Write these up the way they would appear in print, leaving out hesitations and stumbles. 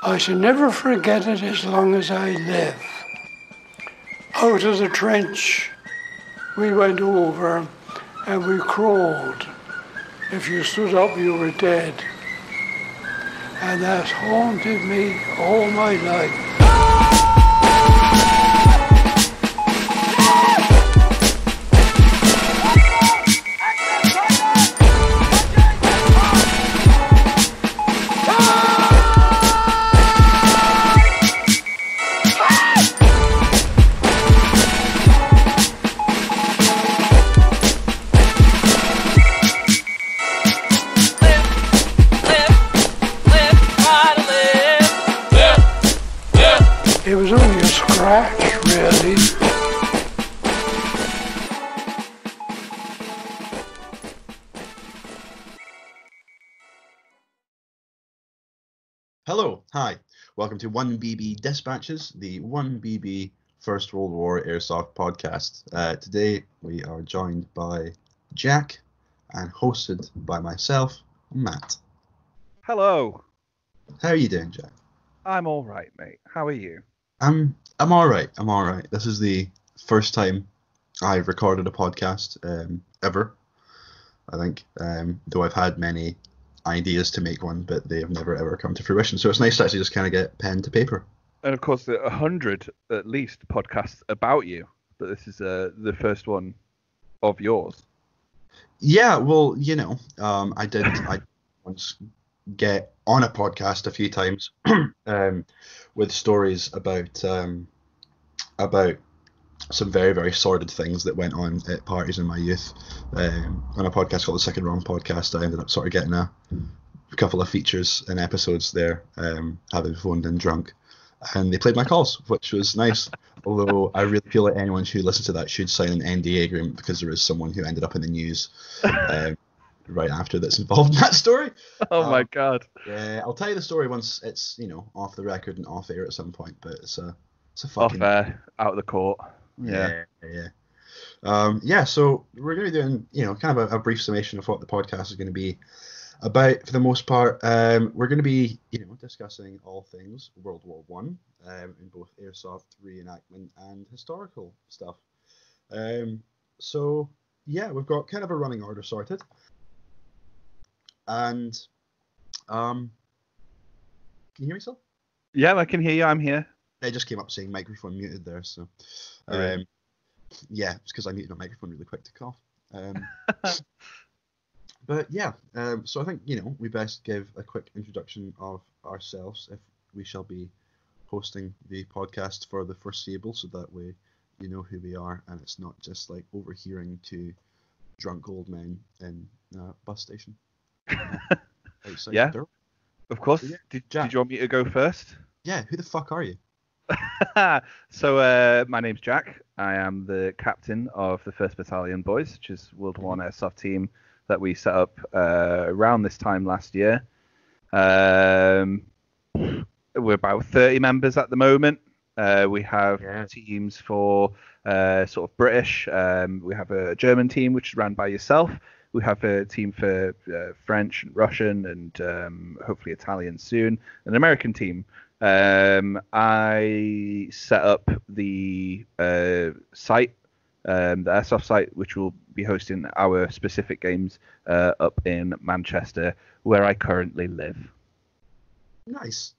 I shall never forget it as long as I live. Out of the trench, we went over and we crawled. If you stood up, you were dead. And that's haunted me all my life. It was only a scratch, really. Hello, hi. Welcome to 1BB Despatches, the 1BB First World War Airsoft podcast. Today we are joined by Jack and hosted by myself, Matt. Hello. How are you doing, Jack? I'm all right, mate. How are you? I'm all right. This is the first time I've recorded a podcast ever, I think, though I've had many ideas to make one, but they have never ever come to fruition. So it's nice to actually just kind of get pen to paper. And of course, there are 100 at least podcasts about you, but this is the first one of yours. Yeah, well, I once get on a podcast a few times with stories about some very, very sordid things that went on at parties in my youth. On a podcast called The Second Wrong Podcast, I ended up sort of getting a couple of features and episodes there, having phoned in drunk, and they played my calls, which was nice. Although I really feel like anyone who listens to that should sign an NDA agreement, because there is someone who ended up in the news right after that's involved in that story. Oh my god. Yeah, I'll tell you the story once it's, off the record and off air at some point, but it's a fucking... Off air, out of the court. Yeah. So we're going to be doing, kind of a brief summation of what the podcast is going to be about for the most part. We're going to be, discussing all things World War One, in both airsoft, reenactment, and historical stuff. So yeah, we've got kind of a running order sorted. And can you hear me still? Yeah, I can hear you. I'm here. It just came up saying microphone muted there, so yeah, it's because I muted my microphone really quick to cough. But yeah, so I think we best give a quick introduction of ourselves if we shall be hosting the podcast for the foreseeable, so that way you know who we are and it's not just like overhearing two drunk old men in a bus station. Outside Yeah, the door. of course. So, yeah, did you want me to go first? Yeah, who the fuck are you? So my name's Jack. I am the captain of the 1st Battalion Boys, which is WW1 Airsoft team that we set up around this time last year. We're about 30 members at the moment. We have teams for sort of British. We have a German team, which is run by yourself. We have a team for French and Russian and hopefully Italian soon. An American team. I set up the site, the Airsoft site, which will be hosting our specific games up in Manchester, where I currently live. Nice.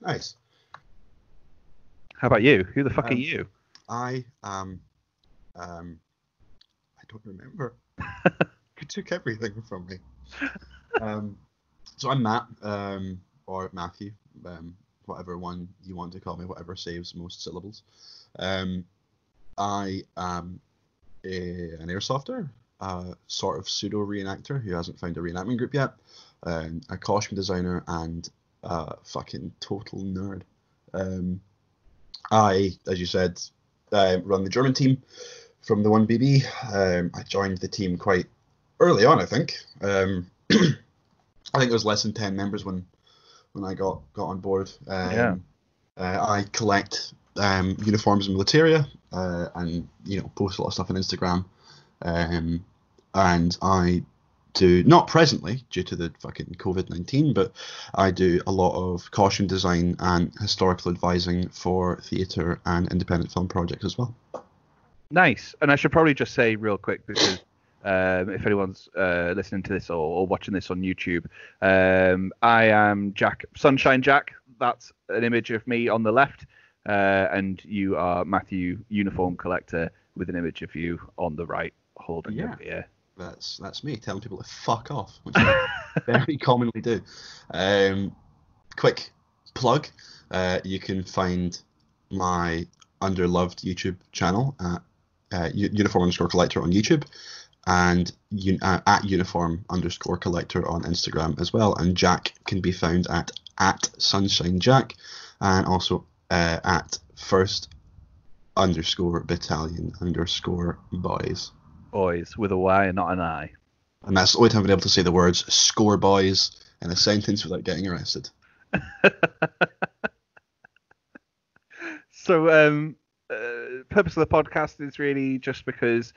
How about you? Who the fuck are you? I don't remember. You took everything from me. So I'm Matt, or Matthew, whatever one you want to call me, whatever saves most syllables. I am an airsofter, sort of pseudo reenactor who hasn't found a reenactment group yet, a costume designer, and fucking total nerd. I, as you said, run the German team from the 1BB. I joined the team quite early on, I think. I think there was less than 10 members when I got on board. I collect uniforms and militaria, and post a lot of stuff on Instagram. And I do, not presently due to the fucking COVID-19, but I do a lot of costume design and historical advising for theatre and independent film projects as well. Nice. And I should probably just say real quick, because if anyone's listening to this or watching this on YouTube, I am Jack, Sunshine Jack. That's an image of me on the left, and you are Matthew, Uniform Collector, with an image of you on the right, holding a beer. That's me telling people to fuck off, which I very commonly do. Quick plug: you can find my underloved YouTube channel at uniform_collector on YouTube, and at uniform_collector on Instagram as well. And Jack can be found at Sunshine Jack, and also at first_battalion_boys. Boys with a Y and not an I. And that's the only time I've been able to say the words "score boys" in a sentence without getting arrested. So, purpose of the podcast is really just because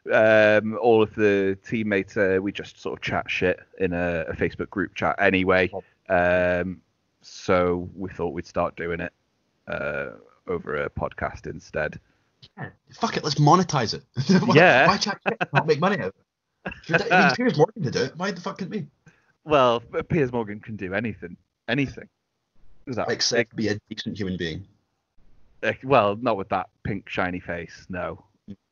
all of the teammates, we just sort of chat shit in a Facebook group chat anyway. So we thought we'd start doing it over a podcast instead. Yeah. Fuck it, let's monetize it. Yeah. Why chat shit? Not make money out of it. I mean, Piers Morgan to do it. Why the fuck couldn't we? Well, Piers Morgan can do anything. Anything. Is that except be a decent human being? Well, not with that pink shiny face. No.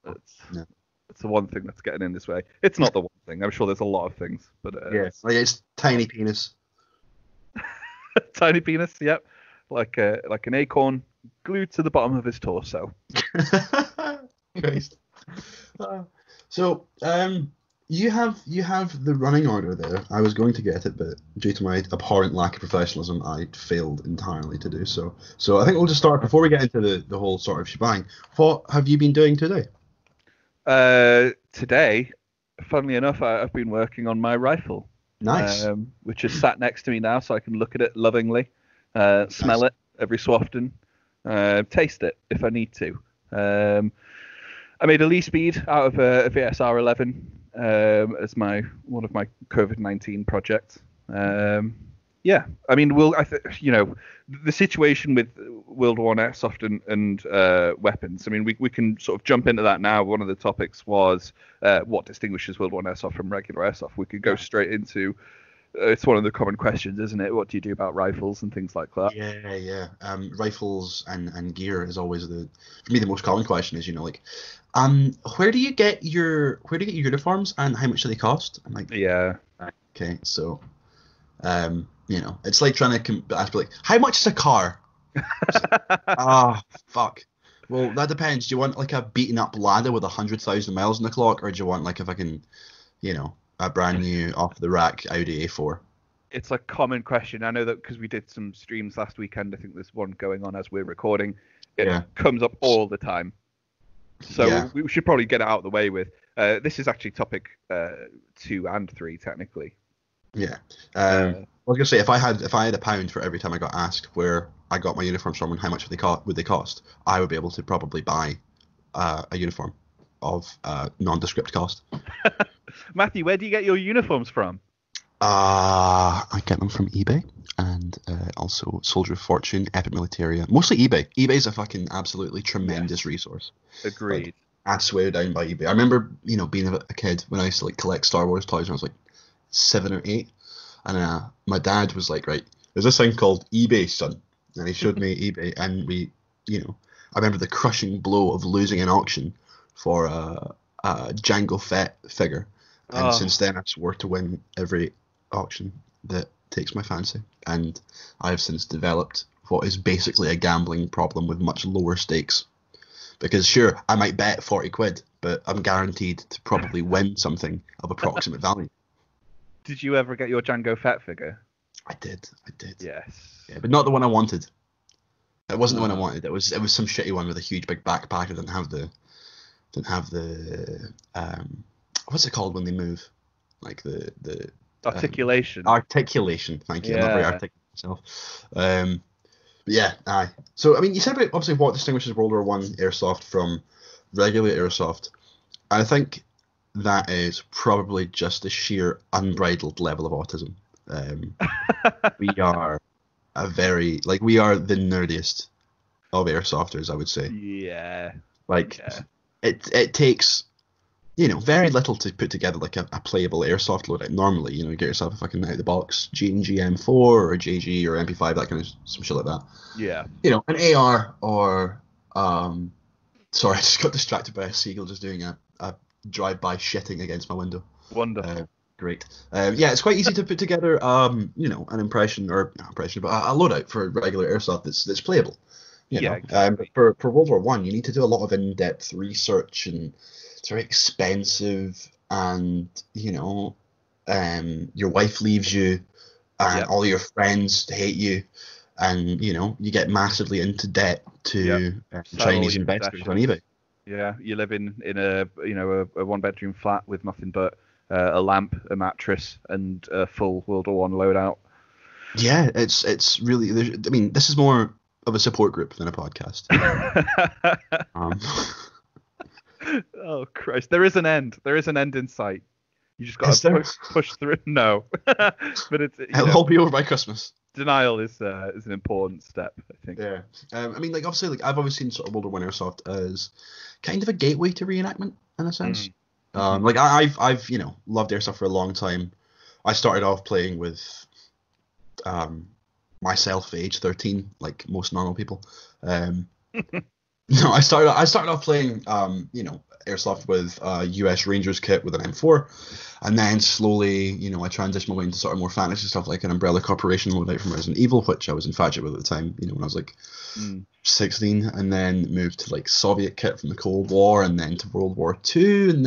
It's the one thing that's getting in this way. It's not the one thing. I'm sure there's a lot of things, but yes, like it's tiny penis. Tiny penis. Yep. Like an acorn glued to the bottom of his torso. Christ. So, you have the running order there. I was going to get it, but due to my abhorrent lack of professionalism, I failed entirely to do so. So I think we'll just start, before we get into the whole sort of shebang. What have you been doing today? Today, funnily enough, I've been working on my rifle. Nice. Which is sat next to me now, so I can look at it lovingly, smell it every so often, taste it if I need to. I made a Lee Speed out of a VSR 11 as one of my COVID-19 projects. Yeah, I mean, the situation with World War I Airsoft and weapons. I mean, we can sort of jump into that now. One of the topics was what distinguishes World War I Airsoft from regular airsoft. We could go straight into. It's one of the common questions, isn't it? What do you do about rifles and things like that? Yeah. Rifles and gear is always for me the most common question is, where do you get your uniforms and how much do they cost? I'm like, yeah. Okay, so, it's like trying to ask, like, how much is a car? Fuck. Well, that depends. Do you want like a beaten up Lada with 100,000 miles on the clock, or do you want like a fucking, a brand new off the rack Audi A4? It's a common question. I know that because we did some streams last weekend. I think there's one going on as we're recording. It comes up all the time. So we should probably get it out of the way with. This is actually topic 2 and 3 technically. Yeah. I was gonna say if I had £1 for every time I got asked where I got my uniforms from and how much would they cost, I would be able to probably buy a uniform of nondescript cost. Matthew, where do you get your uniforms from? I get them from eBay and also Soldier of Fortune, Epic Militaria. Mostly eBay. eBay's a fucking absolutely tremendous resource. Agreed. Like, I swear down by eBay. I remember, being a kid when I used to like collect Star Wars toys when I was like 7 or 8, and my dad was like, right, there's this thing called eBay, son, and he showed me eBay, and we, I remember the crushing blow of losing an auction for a Jango Fett figure, and since then I swore to win every auction that takes my fancy, and I have since developed what is basically a gambling problem with much lower stakes, because sure, I might bet 40 quid, but I'm guaranteed to probably win something of approximate value. Did you ever get your Jango Fett figure? I did. Yes. Yeah, but not the one I wanted. It wasn't the one I wanted. It was some shitty one with a huge big backpack. It didn't have the what's it called when they move? Like the articulation. Articulation. Thank you. Yeah. I'm not very articulate myself. But yeah, aye. So I mean, you said about obviously what distinguishes World War I Airsoft from regular airsoft. I think that is probably just a sheer unbridled level of autism. We are we are the nerdiest of airsofters, I would say. Yeah. Like, Yeah. it takes, very little to put together like a playable airsoft loadout. Normally, you get yourself a fucking out of the box G&G M4 or a JG or MP5, that kind of some shit like that. Yeah. An AR or sorry, I just got distracted by a seagull just doing a drive-by shitting against my window. Wonderful. Great. Yeah, it's quite easy to put together, an impression, or not impression, but a loadout for regular airsoft that's playable. Yeah, But for World War One, you need to do a lot of in-depth research, and it's very expensive, and your wife leaves you, and all your friends hate you, and you get massively into debt to Chinese investors on eBay. Yeah, you live in a a one-bedroom flat with nothing but a lamp, a mattress, and a full World War One loadout. Yeah, it's really. I mean, this is more of a support group than a podcast. Oh Christ! There is an end. There is an end in sight. You just got to push through. No, but it'll all be over by Christmas. Denial is an important step, I think. Yeah. I mean, obviously, I've always seen sort of World War One Airsoft as kind of a gateway to reenactment in a sense. I've loved airsoft for a long time. I started off playing with myself at age 13, like most normal people. No, I started off playing airsoft with a US Rangers kit with an M4, and then slowly I transitioned my way into sort of more fantasy stuff like an Umbrella Corporation loadout from Resident Evil, which I was infatuated with at the time, when I was like 16, and then moved to like Soviet kit from the Cold War, and then to World War II, and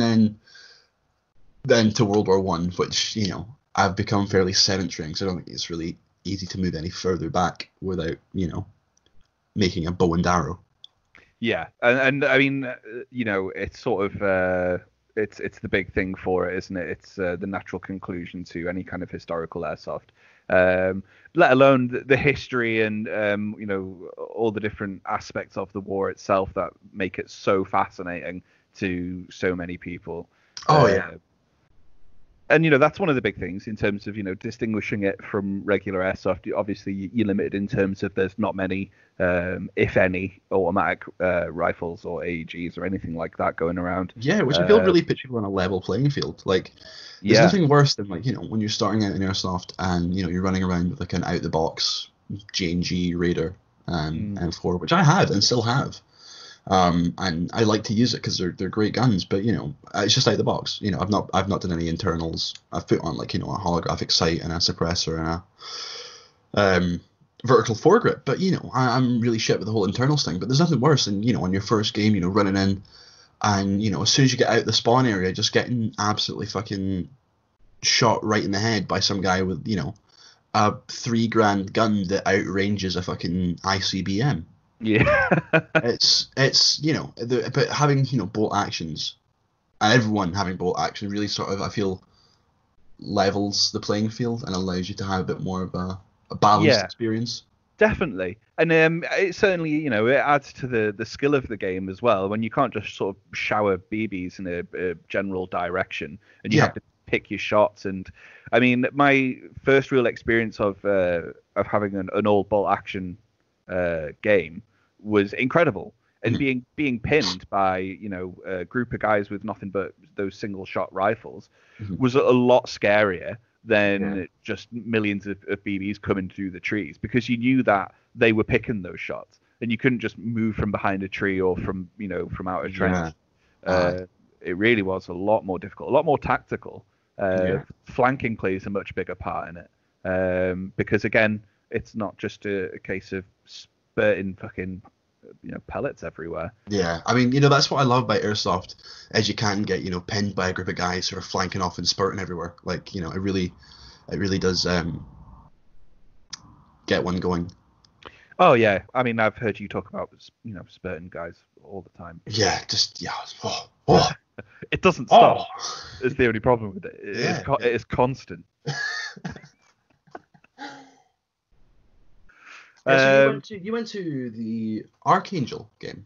then to World War One, which I've become fairly sedentary, because I don't think it's really easy to move any further back without making a bow and arrow. Yeah, and I mean, it's sort of it's the big thing for it, isn't it? It's the natural conclusion to any kind of historical airsoft, let alone the history and all the different aspects of the war itself that make it so fascinating to so many people. Oh yeah. And that's one of the big things in terms of distinguishing it from regular airsoft. Obviously, you're limited in terms of there's not many, if any, automatic rifles or AEGs or anything like that going around. Yeah, which I feel really puts people on a level playing field. Like, there's nothing worse than when you're starting out in airsoft and you're running around with like an out the box J&G Raider M4, which I had and still have. And I like to use it because they're great guns, but it's just out of the box. I've not done any internals. I've put on a holographic sight and a suppressor and a vertical foregrip, but I'm really shit with the whole internals thing. But there's nothing worse than on your first game, running in, and as soon as you get out the spawn area, just getting absolutely fucking shot right in the head by some guy with a $3,000 gun that outranges a fucking ICBM. Yeah. it's but having bolt actions, and everyone having bolt action really sort of, I feel, levels the playing field and allows you to have a bit more of a balanced experience. Definitely, and it certainly it adds to the skill of the game as well, when you can't just sort of shower BBs in a general direction, and you have to pick your shots. And I mean, my first real experience of having an all bolt action game was incredible, and being pinned by a group of guys with nothing but those single shot rifles was a lot scarier than just millions of BBs coming through the trees, because you knew that they were picking those shots and you couldn't just move from behind a tree or from from out a trench. It really was a lot more difficult, a lot more tactical. Flanking plays a much bigger part in it, because again, it's not just a case of spurting fucking pellets everywhere. Yeah, I mean, that's what I love about airsoft, as you can get pinned by a group of guys who are flanking off and spurting everywhere. Like, it really does get one going. Oh yeah, I mean, I've heard you talk about spurting guys all the time. Yeah, just It doesn't stop. It's the only problem with it. It is constant. So you went to the Archangel game.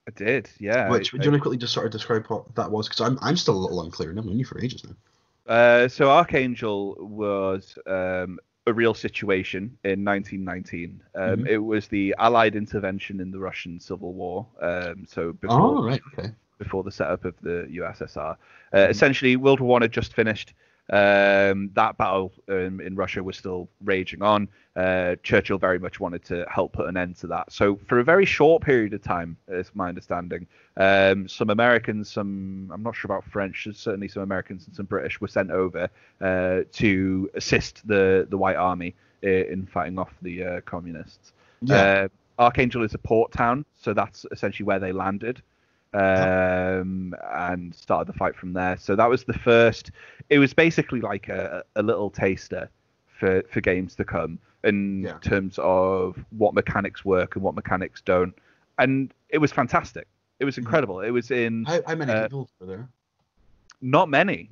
I did, yeah. Which, do you want to quickly just sort of describe what that was? Because I'm still a little unclear, and I've known you for ages now. So Archangel was a real situation in 1919. It was the Allied intervention in the Russian Civil War. So before, right, okay. before the setup of the USSR. Essentially, World War One had just finished. That battle in Russia was still raging on. Churchill very much wanted to help put an end to that. So for a very short period of time, is my understanding, some Americans, I'm not sure about French, certainly some Americans and some British were sent over to assist the White Army in fighting off the communists. Yeah. Archangel is a port town, so that's essentially where they landed. And started the fight from there. So that was the first. It was basically like a little taster for games to come in terms of what mechanics work and what mechanics don't. And it was fantastic. It was incredible. It was in. How many people were there? Not many.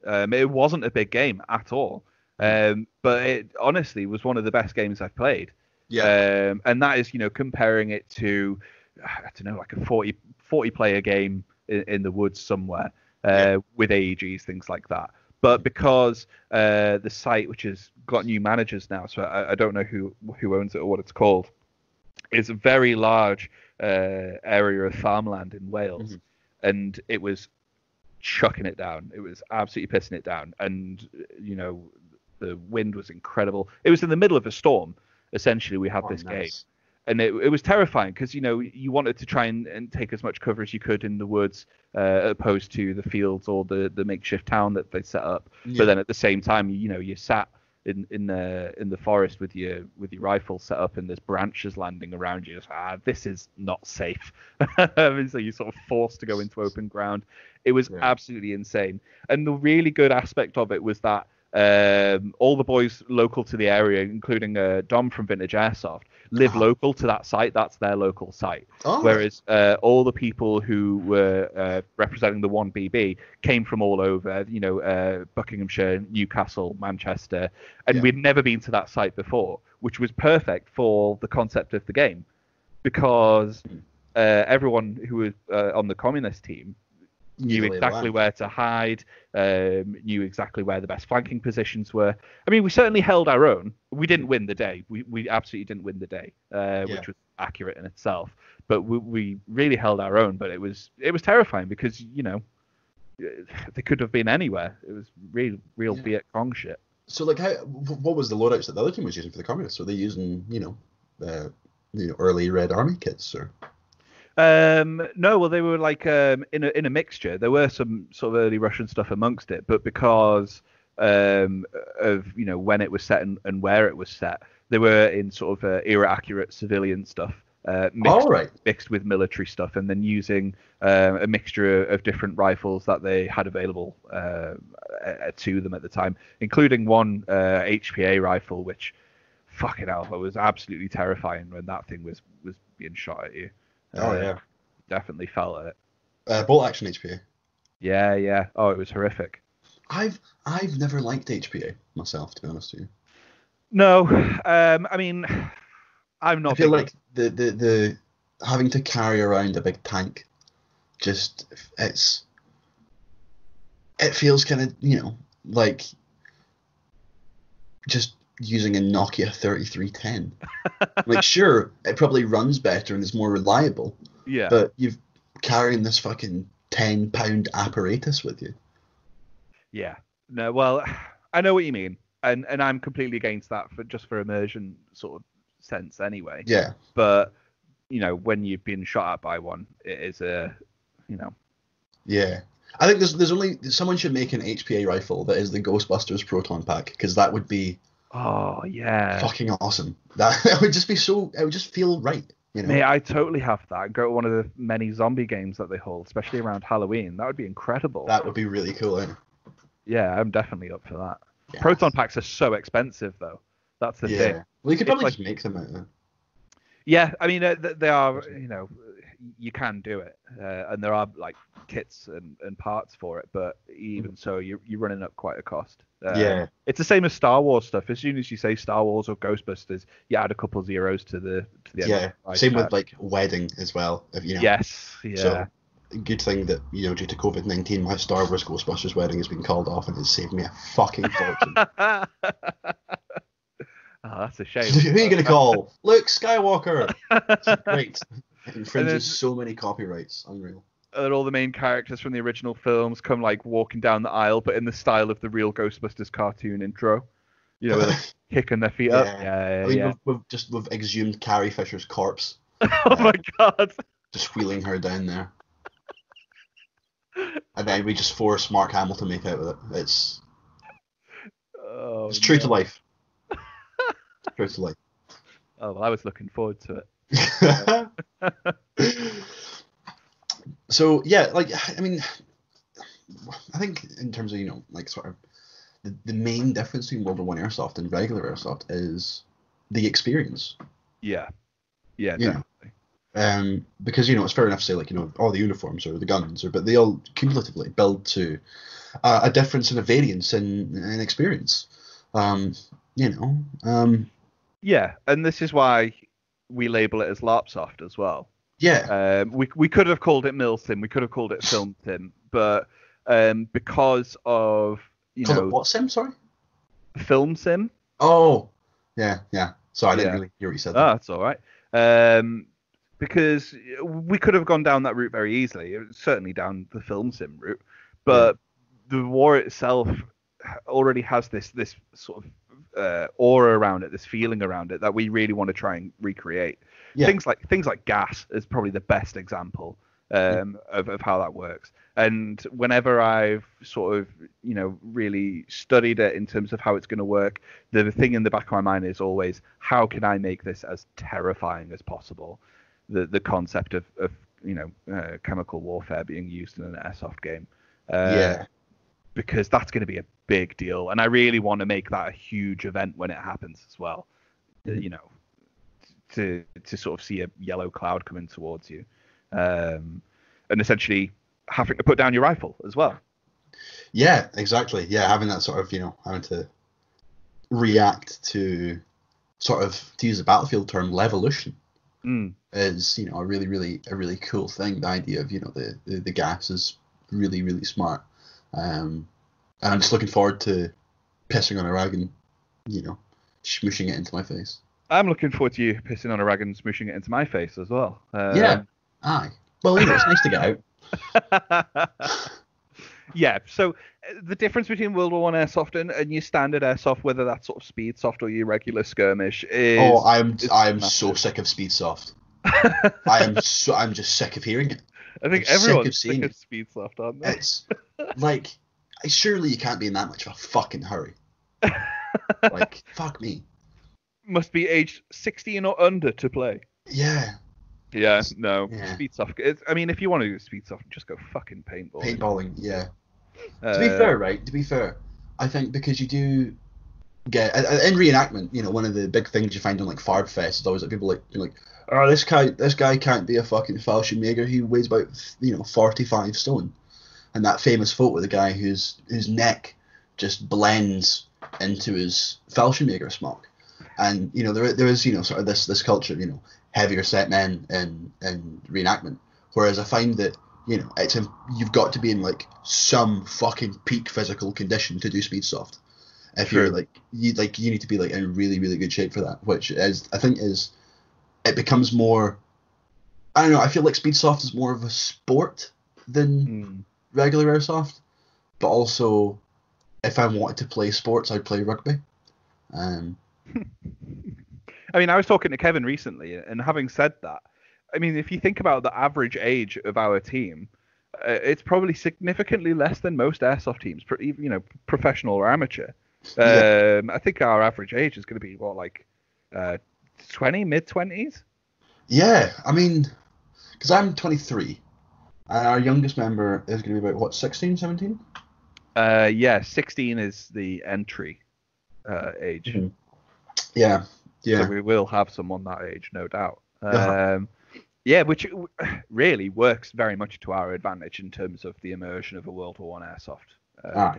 It wasn't a big game at all. But it honestly was one of the best games I've played. Yeah. And that is, comparing it to, I don't know, like a 40 player game in the woods somewhere with AEGs, things like that. But because the site, which has got new managers now, so I don't know who owns it or what it's called, is a very large area of farmland in Wales, and it was chucking it down. It was absolutely pissing it down, and the wind was incredible. It was in the middle of a storm. Essentially, we had this game. And it was terrifying because, you wanted to try and take as much cover as you could in the woods, opposed to the fields or the makeshift town that they set up. Yeah. But then at the same time, you sat in the forest with your rifle set up and there's branches landing around you. This is not safe. So you're sort of forced to go into open ground. It was absolutely insane. And the really good aspect of it was that all the boys local to the area, including Dom from Vintage Airsoft, live local to that site. That's their local site. Whereas all the people who were representing the 1BB came from all over, Buckinghamshire, Newcastle, Manchester, and we'd never been to that site before, which was perfect for the concept of the game, because everyone who was on the communist team knew exactly where to hide, knew exactly where the best flanking positions were. I mean, we certainly held our own. We didn't win the day. We absolutely didn't win the day, which was accurate in itself. But we really held our own. But it was terrifying because, they could have been anywhere. It was real Viet Cong shit. So, what was the loadouts that the other team was using for the communists? Were they using, early Red Army kits or? No, well, they were in a mixture. There were some sort of early Russian stuff amongst it, but because of when it was set and where it was set, they were in sort of era accurate civilian stuff, mixed with military stuff, and then using a mixture of different rifles that they had available to them at the time, including one HPA rifle, which fucking hell, it was absolutely terrifying when that thing was being shot at you. Definitely felt it. Bolt action HPA. Yeah. Oh, it was horrific. I've never liked HPA myself, to be honest with you. No, I mean, I'm not. I feel like the having to carry around a big tank, it feels kind of like just using a Nokia 3310. Like, sure, it probably runs better and is more reliable. Yeah. But you've carrying this fucking 10-pound apparatus with you. Yeah. No, well, I know what you mean. And I'm completely against that for immersion sort of sense anyway. Yeah. But, when you've been shot at by one, it is Yeah. I think there's only someone should make an HPA rifle that is the Ghostbusters proton pack, because that would be fucking awesome. That would just be it would just feel right. Mate, I totally have that. Go to one of the many zombie games that they hold, especially around Halloween. That would be incredible. That would be really cool, eh? Yeah, I'm definitely up for that. Yeah. Proton packs are so expensive, though. That's the thing. Well, you could probably just make them out there. Yeah, I mean, they are, you can do it, and there are like kits and parts for it, but even so, you're running up quite a cost. Yeah. It's the same as Star Wars stuff. As soon as you say Star Wars or Ghostbusters, you add a couple of zeros to the end. Yeah. Of the price Same tag. with like wedding as well. If you know. Yes. Yeah. So good thing that due to COVID-19, my Star Wars Ghostbusters wedding has been called off, and it's saved me a fucking fortune. Oh, that's a shame. Who are you gonna call? Luke Skywalker. It's great. It infringes so many copyrights. Unreal. And all the main characters from the original films come like walking down the aisle, but in the style of the real Ghostbusters cartoon intro. With like, kicking their feet up. Yeah. I mean, we've exhumed Carrie Fisher's corpse. Oh my god. Just wheeling her down there. And then we just force Mark Hamill to make out with it. It's true to life. True to life. Oh, well, I was looking forward to it. So yeah, like I mean, I think in terms of like sort of the main difference between WW1 Airsoft and regular Airsoft is the experience. Yeah, definitely. Because it's fair enough to say like all the uniforms or the guns but they all cumulatively build to a difference and a variance in experience. Yeah, and this is why we label it as LARPsoft as well. Yeah. We could have called it Milsim, we could have called it Film Sim, but because of Call it what sim? Sorry. Film Sim. Oh, yeah. Sorry, I didn't really hear what you said. Oh, that's all right. Because we could have gone down that route very easily, certainly down the Film Sim route, but the war itself already has this sort of aura around it, this feeling around it that we really want to try and recreate. Yeah. Things like gas is probably the best example of how that works. And whenever I've sort of really studied it in terms of how it's going to work, the thing in the back of my mind is always, how can I make this as terrifying as possible? The concept of chemical warfare being used in an airsoft game. Because that's going to be a big deal, and I really want to make that a huge event when it happens as well. To sort of see a yellow cloud coming towards you, and essentially having to put down your rifle as well. Yeah, exactly. Yeah, having that sort of having to react to sort of, to use a battlefield term, levolution is a really cool thing. The idea of the gas is really, really smart. And I'm just looking forward to pissing on a rag and, smooshing it into my face. I'm looking forward to you pissing on a rag and smooshing it into my face as well. Yeah. Aye. Well, it's nice to get out. Yeah. So the difference between World War I Airsoft and your standard Airsoft, whether that's sort of Speedsoft or your regular skirmish, is. Oh, I'm so sick of Speedsoft. I'm just sick of hearing it. I think everyone's sick of Speedsoft, aren't they? It's like, surely you can't be in that much of a fucking hurry. Like, fuck me. Must be aged 16 or under to play. Yeah. Yeah, no. Yeah. Speedsoft. I mean, if you want to do Speedsoft, just go fucking paintballing. Paintballing, yeah. To be fair, right? To be fair, I think because you do get in reenactment, one of the big things you find on like Farb Fest is always that people like, oh, this guy can't be a fucking Fallschirmjäger. He weighs about 45 stone, and that famous photo of the guy whose neck just blends into his Fallschirmjäger smock. And there is sort of this culture, heavier set men in reenactment. Whereas I find that you've got to be in like some fucking peak physical condition to do Speedsoft. If you're you need to be like in really, really good shape for that. Which it becomes more. I don't know. I feel like Speedsoft is more of a sport than regular Airsoft. But also, if I wanted to play sports, I'd play rugby. I mean, I was talking to Kevin recently, and having said that, I mean, if you think about the average age of our team, it's probably significantly less than most Airsoft teams, professional or amateur. I think our average age is going to be, 20, mid-20s? Yeah, I mean, because I'm 23, and our youngest member is going to be about, 16, 17? Yeah, 16 is the entry age. Mm-hmm. Yeah. So we will have someone that age, no doubt. Yeah, which really works very much to our advantage in terms of the immersion of a World War One airsoft. Ah,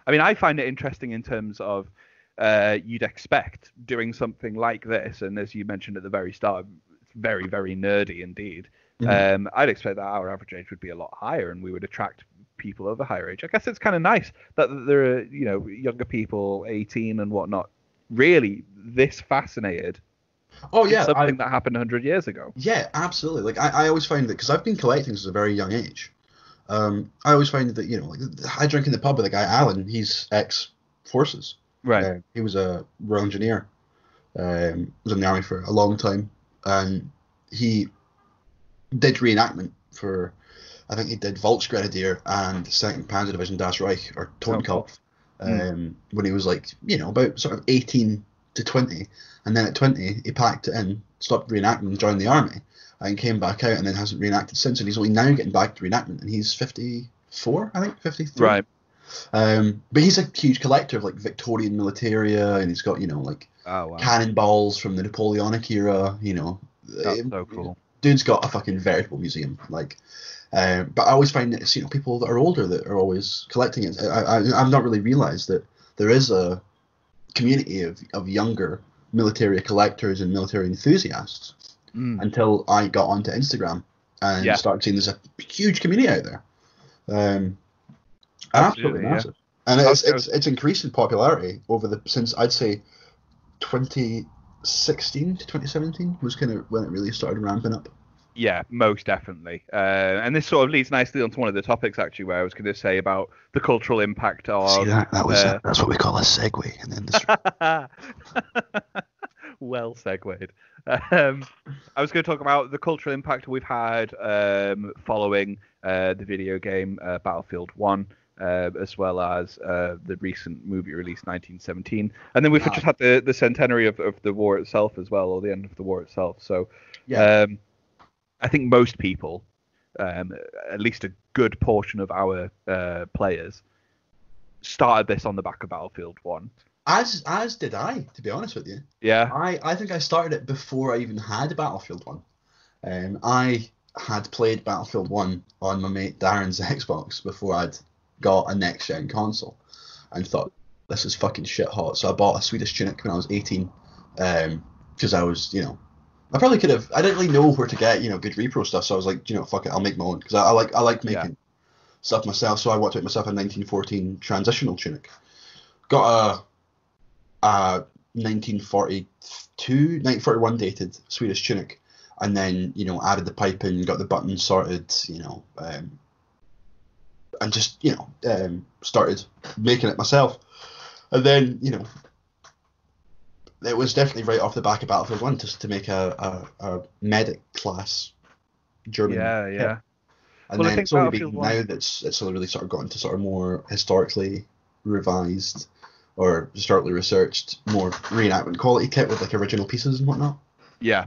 I mean, I find it interesting in terms of you'd expect doing something like this, and as you mentioned at the very start, it's very, very nerdy indeed. I'd expect that our average age would be a lot higher, and we would attract people of a higher age. I guess it's kind of nice that there are, younger people, 18 and whatnot, really this fascinated. oh It's yeah, something that happened 100 years ago. yeah, absolutely. Like I always find that because I've been collecting since a very young age. I always find that like I drink in the pub with a guy Alan. He's ex-forces. Right. He was a Royal Engineer. Was in the army for a long time, and he did reenactment for. I think he did Volksgrenadier and Second Panzer Division Das Reich or Totenkopf when he was like about sort of 18 to 20, and then at 20 he packed it in, stopped reenactment, and joined the army, and came back out, and then hasn't reenacted since, and he's only now getting back to reenactment, and he's 54, I think 53. Right. But he's a huge collector of like Victorian militaria, and he's got like cannonballs from the Napoleonic era. That's so cool. Dude's got a fucking veritable museum. But I always find that it's people that are older that are always collecting it. I've not really realised that there is a community of younger military collectors and military enthusiasts until I got onto Instagram and started seeing there's a huge community out there. Absolutely massive. And it's increased in popularity since I'd say 2016 to 2017 was kind of when it really started ramping up. Yeah, most definitely. And this sort of leads nicely onto one of the topics actually, where I was going to say about the cultural impact of. See that's what we call a segue in the industry. Well segued. I was going to talk about the cultural impact we've had following the video game Battlefield 1. As well as the recent movie release 1917, and then we've just had the centenary of the war itself as well, or the end of the war itself. So I think most people, at least a good portion of our players, started this on the back of Battlefield 1. As did I, to be honest with you. Yeah. I think I started it before I even had Battlefield 1. I had played Battlefield 1 on my mate Darren's Xbox before I'd got a next gen console, and thought this is fucking shit hot. So I bought a Swedish Tunic when I was 18, because I was I probably could have. I didn't really know where to get good repro stuff, so I was like, fuck it, I'll make my own, because I like making stuff myself. So I worked out myself a 1914 transitional tunic, got a 1941 dated Swedish tunic, and then added the piping, got the buttons sorted, and just started making it myself. And then it was definitely right off the back of Battlefield 1 to make a medic class German kit. And then it's only been now that it's only really sort of gotten to sort of more historically revised or historically researched, more reenactment quality kit with like original pieces and whatnot. Yeah.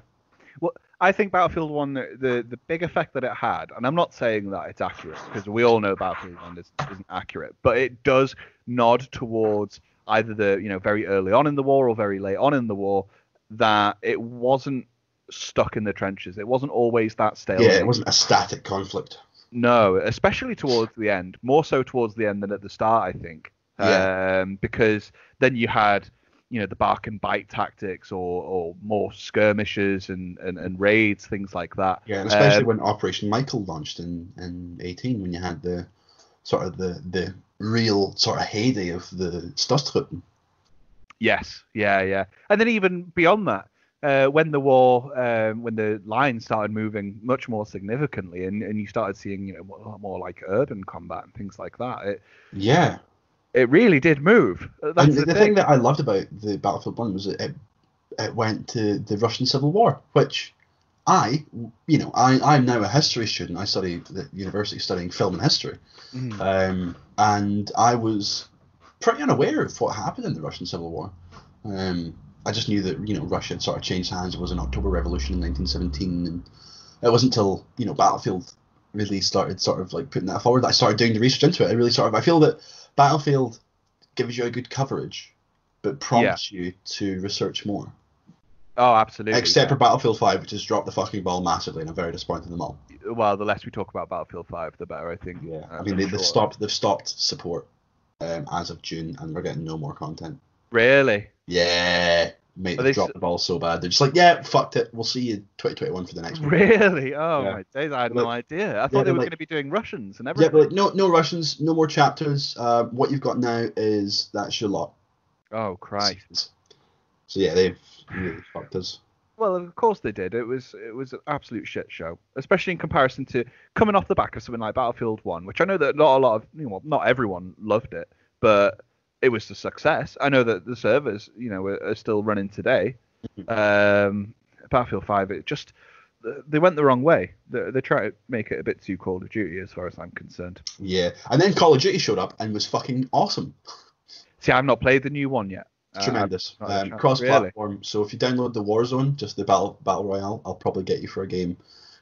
Well, I think Battlefield 1, the big effect that it had, and I'm not saying that it's accurate, because we all know Battlefield 1 isn't accurate, but it does nod towards either the very early on in the war or very late on in the war, that it wasn't stuck in the trenches. It wasn't always that stale. Yeah, it wasn't a static conflict. No, especially towards the end, more so towards the end than at the start, I think. Yeah. Because then you had the bark and bite tactics, or more skirmishes and raids, things like that. Yeah, especially when Operation Michael launched in 18, when you had the sort of the real sort of heyday of the Sturstruppen. Yes, yeah. And then even beyond that, when the war, when the lines started moving much more significantly, and you started seeing more like urban combat and things like that. It really did move. That's and the thing that I loved about the Battlefield 1 was it went to the Russian Civil War, which I'm now a history student. I study at the university studying film and history. And I was pretty unaware of what happened in the Russian Civil War. I just knew that Russia had sort of changed hands. It was an October Revolution in 1917, and it wasn't until Battlefield really started sort of like putting that forward that I started doing the research into it. I feel that Battlefield gives you a good coverage, but prompts you to research more. Oh, absolutely. Except for Battlefield 5, which has dropped the fucking ball massively, and I'm very disappointed in them all. Well, the less we talk about Battlefield 5, the better, I think. Yeah, I mean they've stopped support as of June, and we're getting no more content. Really? Yeah, mate, they've dropped the ball so bad. They're just like, yeah, fucked it. We'll see you 2021 for the next one. Really? Oh my days! I had no idea. I thought they were going to be doing Russians and everything. Yeah, but like, no Russians, no more chapters. What you've got now is that's your lot. Oh Christ! So yeah, they've really fucked us. Well, of course they did. It was an absolute shit show, especially in comparison to coming off the back of something like Battlefield 1, which I know that not everyone loved it, but it was a success. I know that the servers, are still running today. Battlefield 5, they went the wrong way. They tried to make it a bit too Call of Duty, as far as I'm concerned. Yeah, and then Call of Duty showed up and was fucking awesome. See, I've not played the new one yet. Tremendous. Cross-platform. Really? So if you download the Warzone, just the Battle Royale, I'll probably get you for a game.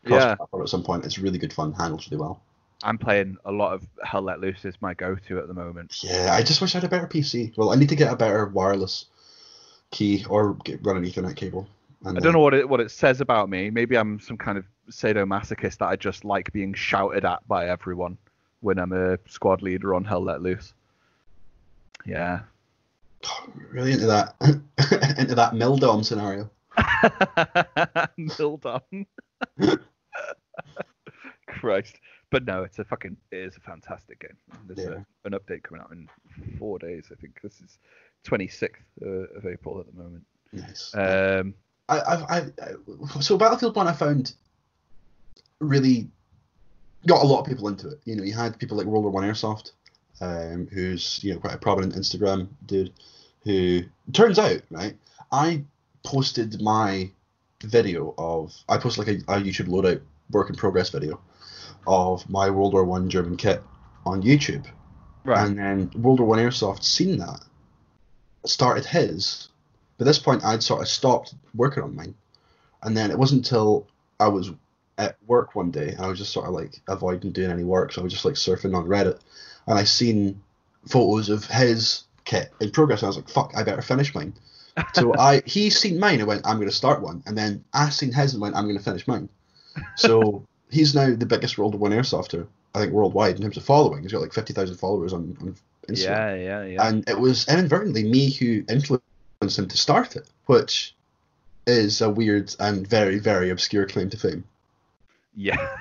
Cross-platform at some point. It's really good fun. Handles really well. I'm playing a lot of Hell Let Loose is my go-to at the moment. Yeah, I just wish I had a better PC. Well, I need to get a better wireless key or run an Ethernet cable. I don't know what it says about me. Maybe I'm some kind of sadomasochist that I just like being shouted at by everyone when I'm a squad leader on Hell Let Loose. Yeah. Really into that Mildom scenario. Mildom. Christ. But no, it is a fantastic game. There's an update coming out in 4 days. I think this is 26th of April at the moment. Nice. So Battlefield 1 I found really got a lot of people into it. You had people like WW1 Airsoft, who's quite a prominent Instagram dude, who turns out, right, I posted my video I posted like a YouTube loadout work in progress video of my World War One German kit on YouTube. Right. And then WW1 Airsoft seen that, started his. By this point, I'd sort of stopped working on mine. And then it wasn't until I was at work one day, and I was just sort of like avoiding doing any work, so I was just like surfing on Reddit, and I seen photos of his kit in progress, and I was like, fuck, I better finish mine. So he seen mine and went, I'm going to start one. And then I seen his and went, I'm going to finish mine. So he's now the biggest WW1 Airsofter, I think, worldwide in terms of following. He's got like 50,000 followers on Instagram. Yeah. And it was inadvertently me who influenced him to start it, which is a weird and very, very obscure claim to fame. Yeah.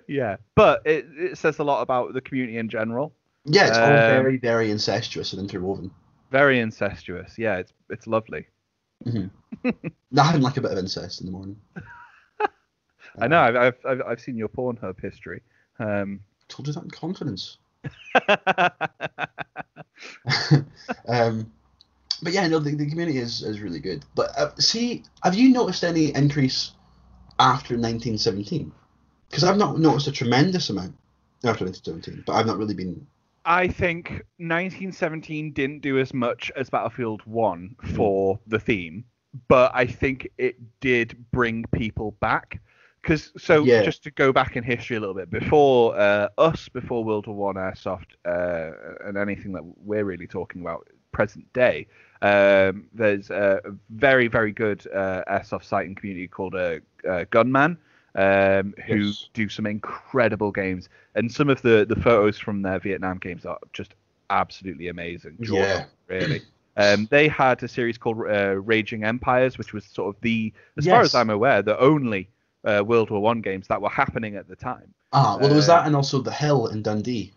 Yeah. But it says a lot about the community in general. Yeah, it's all very, very incestuous and interwoven. Very incestuous. Yeah, it's lovely. Mm-hmm. Nothing like a bit of incest in the morning. I know. I've seen your Pornhub history. Told you that in confidence. But yeah, no, the community is really good. But see, have you noticed any increase after 1917? Because I've not noticed a tremendous amount after 1917, but I've not really been. I think 1917 didn't do as much as Battlefield 1 for the theme, but I think it did bring people back. Just to go back in history a little bit, before World War One Airsoft, and anything that we're really talking about present day, there's a very, very good airsoft site and community called Gunman, who do some incredible games, and some of the photos from their Vietnam games are just absolutely amazing. Really. They had a series called Raging Empires, which was sort of as far as I'm aware, the only World War One games that were happening at the time. Well, there was that, and also The Hill in Dundee,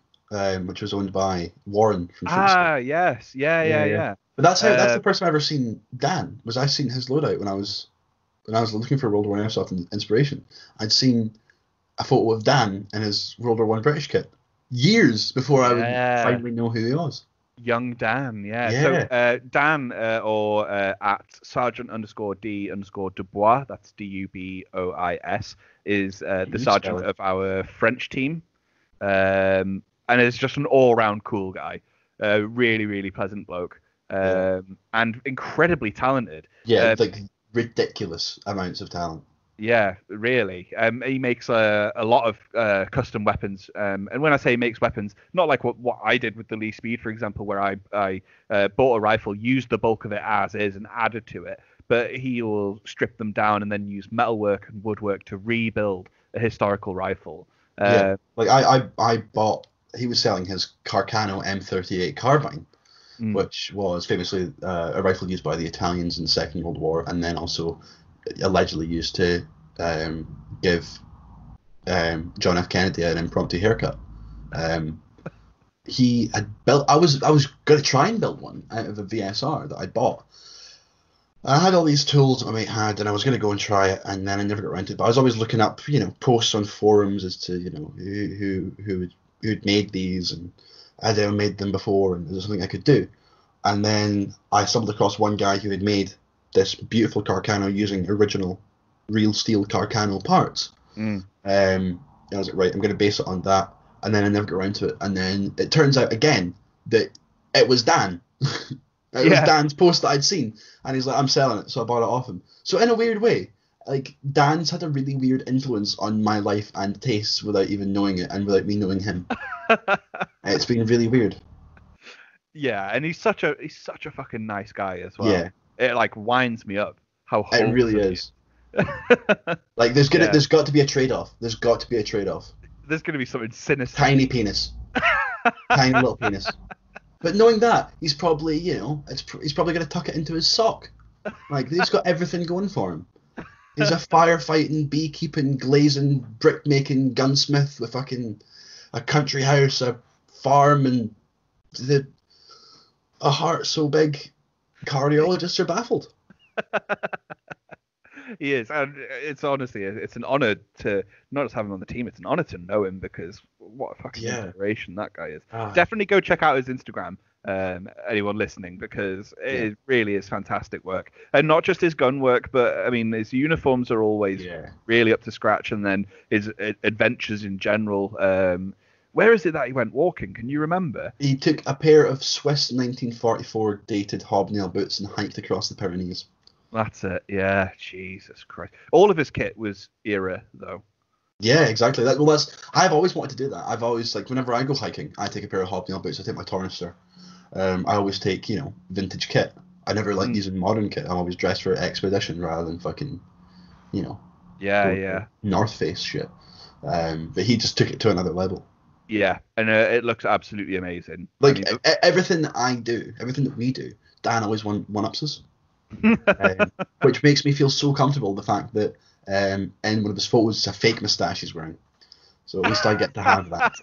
which was owned by Warren from Shooting. Yes, yeah. But that's the first time I've ever seen Dan. Was I seen his loadout when I was looking for World War One Airsoft inspiration. I'd seen a photo of Dan in his World War One British kit years before I would finally know who he was. Young Dan, yeah. So Dan, or at Sergeant_D_Dubois, that's Dubois, is the sergeant of our French team, and is just an all-round cool guy. Really, really pleasant bloke, and incredibly talented. Yeah, like ridiculous amounts of talent. Yeah, really. He makes a lot of custom weapons. And when I say he makes weapons, not like what I did with the Lee Speed, for example, where I bought a rifle, used the bulk of it as is, and added to it. but he will strip them down and then use metalwork and woodwork to rebuild a historical rifle. Like I bought. He was selling his Carcano M38 carbine, which was famously a rifle used by the Italians in the Second World War, and then also allegedly used to give John F. Kennedy an impromptu haircut. He had built. I was going to try and build one out of a VSR that I bought. I had all these tools that my mate had, and I was going to go and try it, and then I never got around to it. But I was always looking up, posts on forums as to, who'd made these, and had ever made them before, and there's something I could do. And then I stumbled across one guy who had made this beautiful Carcano using original real steel Carcano parts. And I was like, right, I'm going to base it on that. And then I never got around to it. And then it turns out again that it was Dan. It was Dan's post that I'd seen. And he's like, I'm selling it. So I bought it off him. So in a weird way, like, Dan's had a really weird influence on my life and tastes without even knowing it and without me knowing him. It's been really weird. Yeah, and he's such a fucking nice guy as well. Yeah. It like winds me up how it really is. Like there's got to be a trade-off. There's got to be a trade-off. There's going to be something sinister. Tiny penis. Tiny little penis. But knowing that, he's probably, he's probably going to tuck it into his sock. Like, he's got everything going for him. He's a firefighting, beekeeping, glazing, brick-making gunsmith with fucking a country house, a farm, and a heart so big, cardiologists are baffled. He is, and it's honestly, it's an honor to not just have him on the team, it's an honor to know him, because what a fucking inspiration that guy is. Definitely go check out his Instagram, anyone listening, because it really is fantastic work. And not just his gun work, but I mean, his uniforms are always really up to scratch, and then his adventures in general. Where is it that he went walking? Can you remember? He took a pair of Swiss 1944 dated hobnail boots and hiked across the Pyrenees. That's it, yeah. Jesus Christ. All of his kit was era, though. Yeah, exactly. I've always wanted to do that. I've always, like, whenever I go hiking, I take a pair of hobnail boots, I take my Tornister. I always take, vintage kit. I never like using modern kit. I'm always dressed for expedition rather than fucking, North Face shit. But he just took it to another level. Yeah, and it looks absolutely amazing. Like, everything that I do, everything that we do, Dan always one-ups us. Which makes me feel so comfortable, the fact that in one of his photos it's a fake moustache he's wearing, so at least I get to have that.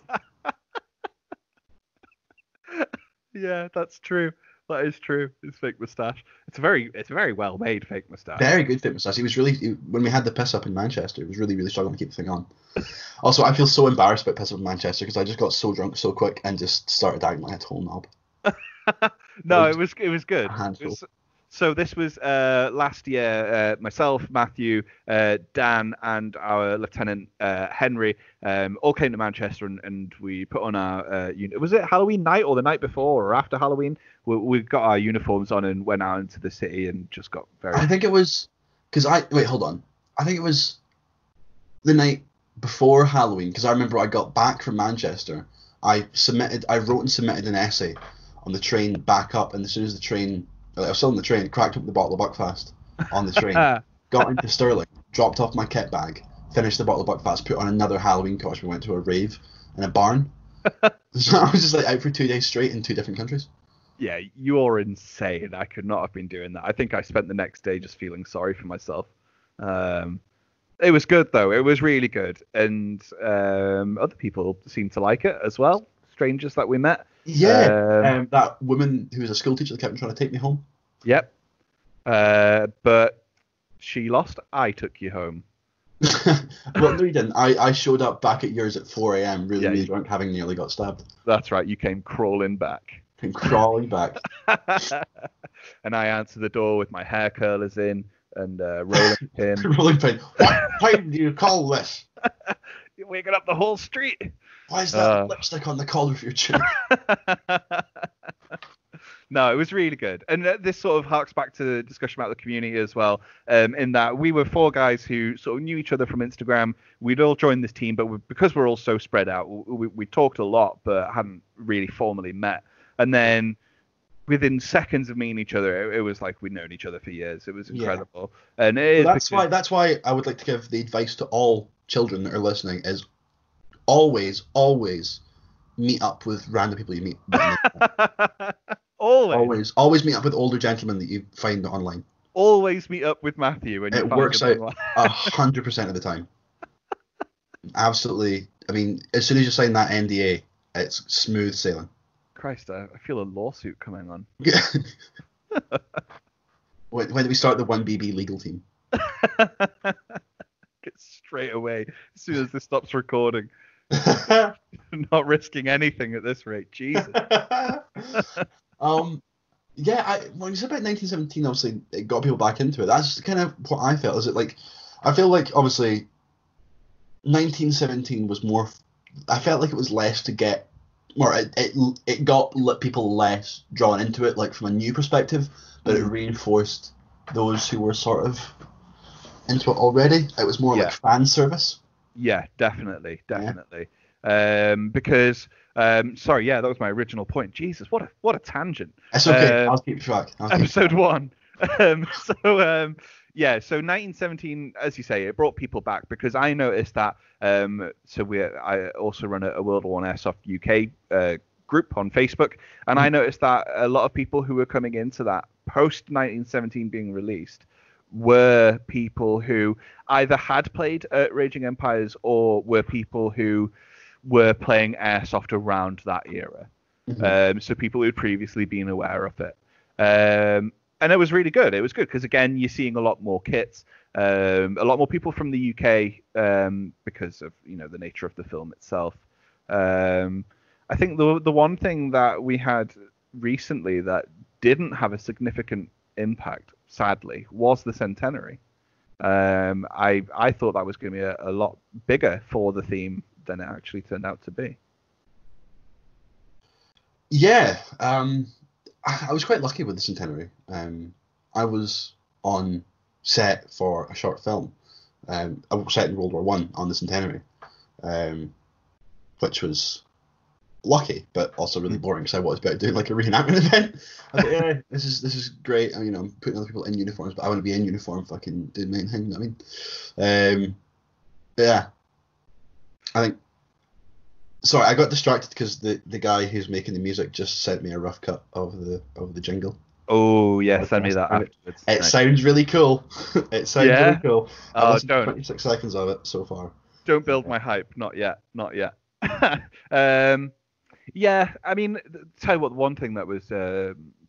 Yeah, that's true. That is true. His fake moustache. It's a very well made fake moustache. Very good fake moustache. He was when we had the piss up in Manchester, he was really, really struggling to keep the thing on. Also, I feel so embarrassed about piss up in Manchester because I just got so drunk so quick and just started acting like a total knob. No, it was good. So this was last year. Myself, Matthew, Dan, and our Lieutenant Henry all came to Manchester, and we put on our. Was it Halloween night or the night before or after Halloween? We got our uniforms on and went out into the city and just got very. I think it was hold on. I think it was the night before Halloween, because I remember I got back from Manchester. I wrote and submitted an essay on the train back up, and as soon as the train. I was still on the train, cracked up the bottle of Buckfast on the train, got into Stirling, dropped off my kit bag, finished the bottle of Buckfast, put on another Halloween costume, went to a rave in a barn. So I was just like out for 2 days straight in 2 different countries. Yeah, you're insane. I could not have been doing that. I think I spent the next day just feeling sorry for myself. It was good, though. It was really good. And other people seemed to like it as well. Strangers that we met. Yeah, that woman who was a school teacher that kept trying to take me home. Yep. But she lost. I took you home. Well, no, you didn't. I showed up back at yours at 4 a.m. really drunk, having nearly got stabbed. That's right. You came crawling back. Back. And I answered the door with my hair curlers in and rolling pin. Rolling pin. What time do you call this? You're waking up the whole street. Why is that lipstick on the collar of your chin? No, it was really good. And this sort of harks back to the discussion about the community as well, in that we were 4 guys who sort of knew each other from Instagram. We'd all joined this team, but because we're all so spread out, we talked a lot, but hadn't really formally met. And then within seconds of meeting each other, it was like we'd known each other for years. It was Yeah. incredible, and it is That's why I would like to give the advice to all children that are listening is always meet up with random people you meet. Always meet up with older gentlemen that you find online. Always meet up with Matthew when you It find works him out online. 100% of the time. Absolutely. I mean, as soon as you sign that NDA, it's smooth sailing. Christ, I feel a lawsuit coming on. When do we start the 1BB legal team? Straight away, as soon as this stops recording. Not risking anything at this rate. Jesus. Yeah, when you said about 1917, obviously it got people back into it. That's kind of what I felt. Is it like, I feel like obviously 1917 was more. I felt like it was less to get, or it got people less drawn into it, like from a new perspective, but it reinforced those who were sort of into it already. It was more like fan service. Yeah, definitely. Because sorry, that was my original point. Jesus, what a tangent. It's okay. I'll keep track. Episode 1. So 1917, as you say, it brought people back because I noticed that. I also run a WW1 Airsoft UK group on Facebook, and I noticed that a lot of people who were coming into that post 1917 being released were people who either had played Raging Empires or were people who were playing Airsoft around that era. So people who'd previously been aware of it. And it was really good. It was good because, again, you're seeing a lot more kits, a lot more people from the UK because of the nature of the film itself. I think the one thing that we had recently that didn't have a significant impact, sadly, was the centenary. I thought that was going to be a lot bigger for the theme than it actually turned out to be. Yeah, I was quite lucky with the centenary. I was on set for a short film, set in World War One on the centenary, which was lucky, but also really boring because I was about doing like a reenactment event. I was like, yeah, this is great. I'm putting other people in uniforms, but I want to be in uniform, fucking do the main thing. Yeah, I think. Sorry, I got distracted because the guy who's making the music just sent me a rough cut of the jingle. Oh yeah, send me that afterwards. It sounds really cool. It sounds really cool. I've listened to don't. 26 seconds of it so far. Don't build my hype. Not yet. Yeah, I mean, tell you what, one thing that was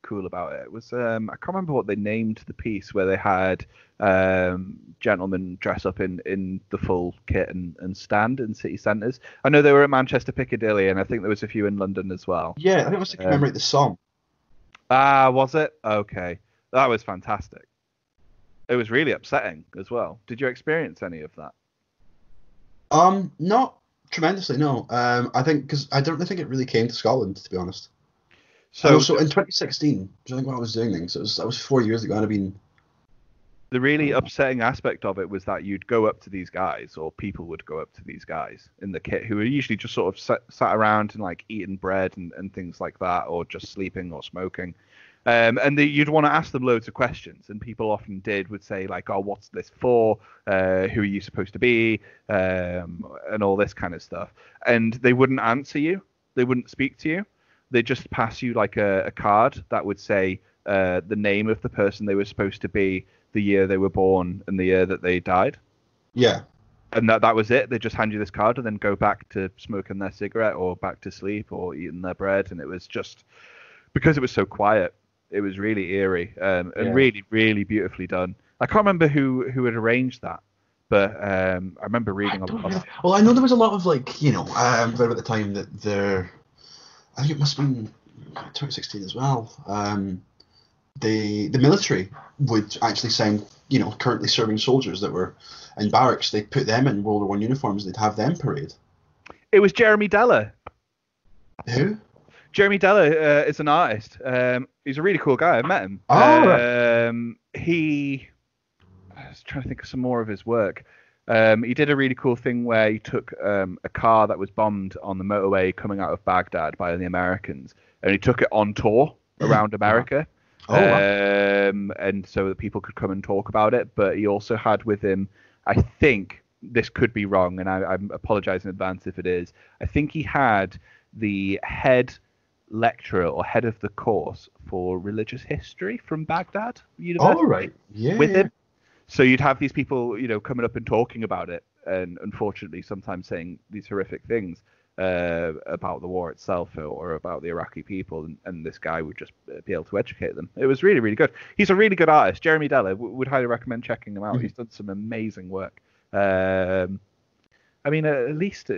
cool about it was I can't remember what they named the piece where they had gentlemen dress up in the full kit and stand in city centres. I know they were at Manchester Piccadilly, and I think there was a few in London as well. Yeah, I think it was to commemorate the song. Ah, was it? Okay, that was fantastic. It was really upsetting as well. Did you experience any of that? Not tremendously, no. I think because I don't think it really came to Scotland, to be honest. So in 2016, I think when I was doing things, that was 4 years ago. The really upsetting aspect of it was that you'd go up to these guys, or people would go up to these guys in the kit who were usually just sort of sat around and like eating bread and things like that, or just sleeping or smoking. And you'd want to ask them loads of questions, and people often would say like, "Oh, what's this for? Who are you supposed to be?" And all this kind of stuff. And they wouldn't answer you. They wouldn't speak to you. They just pass you like a card that would say the name of the person they were supposed to be, the year they were born, and the year that they died. Yeah. And that was it. They just hand you this card and then go back to smoking their cigarette or back to sleep or eating their bread. And it was just because it was so quiet. It was really eerie and really, really beautifully done. I can't remember who had arranged that, but I remember reading a lot. Well, I know there was a lot of right at the time that there. I think it must have been 2016 as well. The military would actually send currently serving soldiers that were in barracks. They'd put them in World War One uniforms. They'd have them parade. It was Jeremy Deller. Who? Jeremy Deller is an artist. He's a really cool guy. I've met him. Right. I was trying to think of some more of his work. He did a really cool thing where he took a car that was bombed on the motorway coming out of Baghdad by the Americans, and he took it on tour around America. Oh, wow. And so that people could come and talk about it. But he also had with him, I think this could be wrong, and I apologize in advance if it is. I think he had the head lecturer or head of the course for religious history from Baghdad University All right. Yeah, with yeah. him. So you'd have these people, coming up and talking about it, and unfortunately sometimes saying these horrific things about the war itself or about the Iraqi people, and this guy would just be able to educate them. It was really, really good. He's a really good artist. Jeremy Della, would highly recommend checking him out. He's done some amazing work. I mean, at least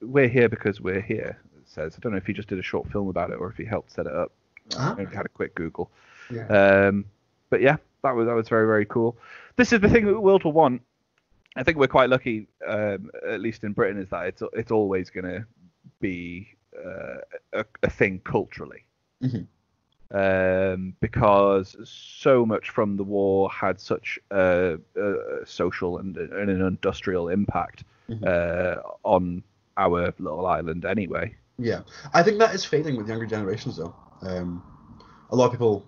we're here because we're here, it says. I don't know if he just did a short film about it or if he helped set it up. I had a quick Google. Yeah. But yeah, that was very, very cool. This is the thing with World War One. I think we're quite lucky, at least in Britain, is that it's always going to be a thing culturally. Because so much from the war had such a social and an industrial impact on our little island anyway. Yeah, I think that is fading with younger generations, though. A lot of people,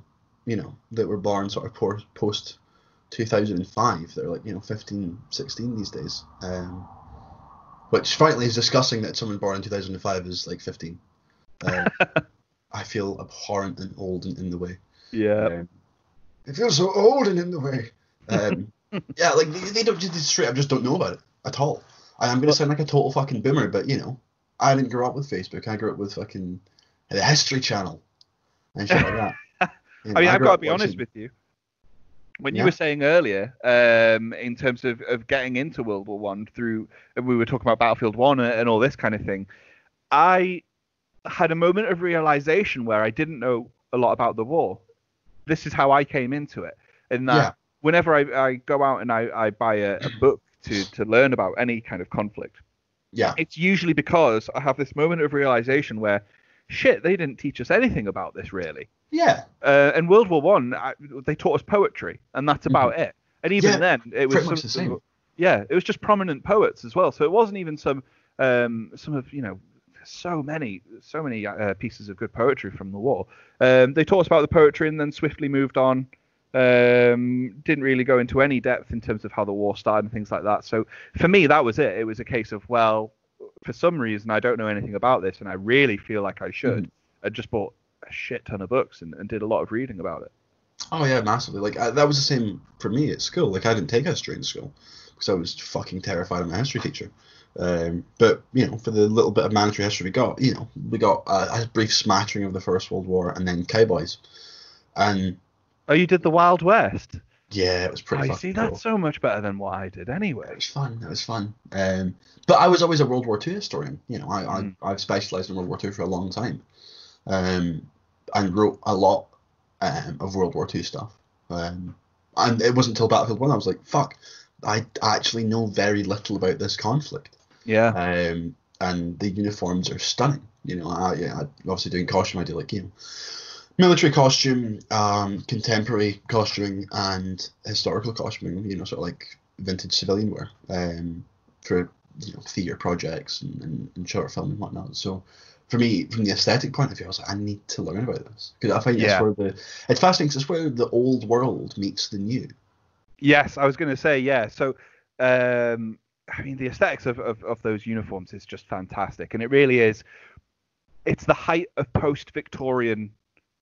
that were born sort of post 2005, they're like, 15, 16 these days. Which frankly is disgusting that someone born in 2005 is like 15. I feel abhorrent and old and in the way. Yeah. I feel so old and in the way. Yeah, like they don't just straight up just don't know about it at all. And I'm going to sound like a total fucking boomer, but I didn't grow up with Facebook. I grew up with fucking the History Channel and shit like that. I mean, I've got to be honest with you. When you were saying earlier, in terms of getting into World War One we were talking about Battlefield 1 and all this kind of thing, I had a moment of realization where I didn't know a lot about the war. This is how I came into it. In that whenever I go out and I buy a book to learn about any kind of conflict, it's usually because I have this moment of realization where, shit, they didn't teach us anything about this really. Yeah. And World War One, they taught us poetry, and that's about it. And even then, it was pretty much the same. Yeah, it was just prominent poets as well. So it wasn't even some of so many pieces of good poetry from the war. They taught us about the poetry and then swiftly moved on. Didn't really go into any depth in terms of how the war started and things like that. So for me, that was it. It was a case of, well, for some reason, I don't know anything about this, and I really feel like I should. I just bought a shit ton of books and did a lot of reading about it. Oh yeah, massively. Like that was the same for me at school. Like I didn't take history in school because I was fucking terrified of my history teacher. But for the little bit of mandatory history we got, we got a brief smattering of the First World War and then cowboys. And you did the Wild West? Yeah, it was pretty fucking see, cool. that's so much better than what I did anyway. It was fun. But I was always a World War II historian. I've specialised in World War II for a long time. And wrote a lot of World War II stuff. And it wasn't until Battlefield 1 I was like, fuck, I actually know very little about this conflict. Yeah. And the uniforms are stunning. I obviously doing costume, I do like, military costume, contemporary costuming, and historical costuming, sort of like vintage civilian wear for, theatre projects and short film and whatnot. So for me, from the aesthetic point of view, I was like, I need to learn about this. Because I find it's fascinating because it's where the old world meets the new. Yes, I was going to say, yeah. So, I mean, the aesthetics of those uniforms is just fantastic. And it really is, it's the height of post-Victorian